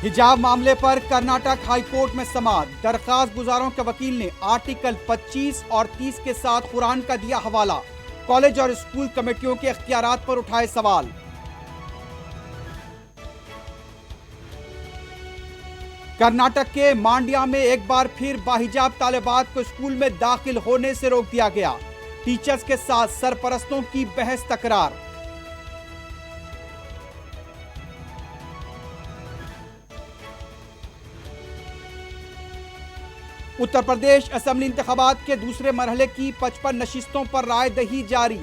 हिजाब मामले पर कर्नाटक हाईकोर्ट में समाअत। दरखास्त गुजारों के वकील ने आर्टिकल 25 और 30 के साथ कुरान का दिया हवाला। कॉलेज और स्कूल कमेटियों के इख्तियारात पर उठाए सवाल। कर्नाटक के मांड्या में एक बार फिर बाहिजाब तालिबात को स्कूल में दाखिल होने से रोक दिया गया। टीचर्स के साथ सरपरस्तों की बहस तकरार। उत्तर प्रदेश असेंबली इंतखाबात के दूसरे मरहले की 55 नशिस्तों पर रायदही जारी।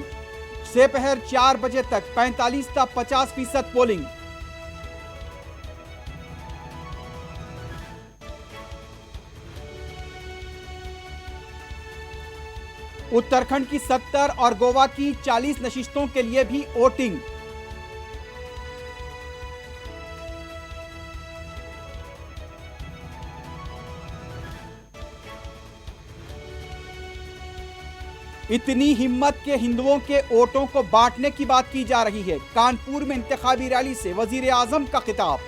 दोपहर 4 बजे तक 45 से 50% पोलिंग। उत्तराखंड की 70 और गोवा की 40 नशिस्तों के लिए भी वोटिंग। इतनी हिम्मत के हिंदुओं के वोटों को बांटने की बात की जा रही है। कानपुर में इंतखाबी रैली से वजीर आजम का खिताब।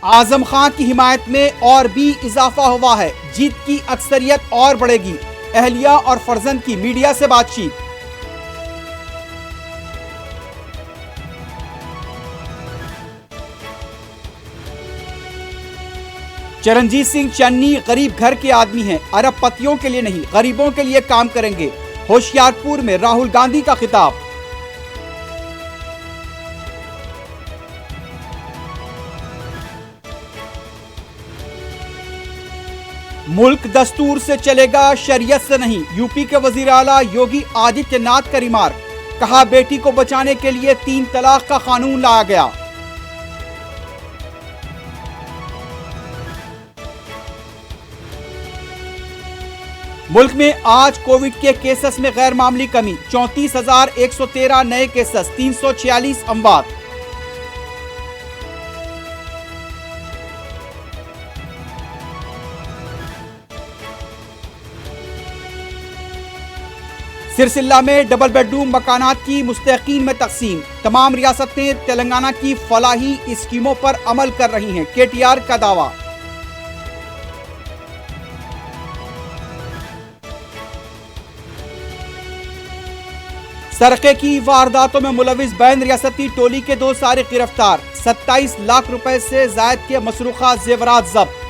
आजम खान की हिमायत में और भी इजाफा हुआ है। जीत की अक्सरियत और बढ़ेगी। अहलिया और फर्जंद की मीडिया से बातचीत। चरणजीत सिंह चन्नी गरीब घर के आदमी हैं, अरबपतियों के लिए नहीं गरीबों के लिए काम करेंगे। होशियारपुर में राहुल गांधी का खिताब। मुल्क दस्तूर से चलेगा, शरीयत से नहीं। यूपी के वजीर आला योगी आदित्यनाथ का रिमार्क। कहा बेटी को बचाने के लिए 3 तलाक का कानून लाया गया। मुल्क में आज कोविड के केसेस में गैर मामूली कमी। 34,113 नए केसेस, 346 अमवात। सिरसिल्ला में डबल बेडरूम मकानात की मुस्तहकीन में तकसीम। तमाम रियासतें तेलंगाना की फलाही स्कीमों पर अमल कर रही हैं, केटीआर का दावा। सरके की वारदातों में मुलविस बैन रियासती टोली के 2 सारे गिरफ्तार। 27 लाख रुपए से जायद के मसरूखा जेवरात जब्त।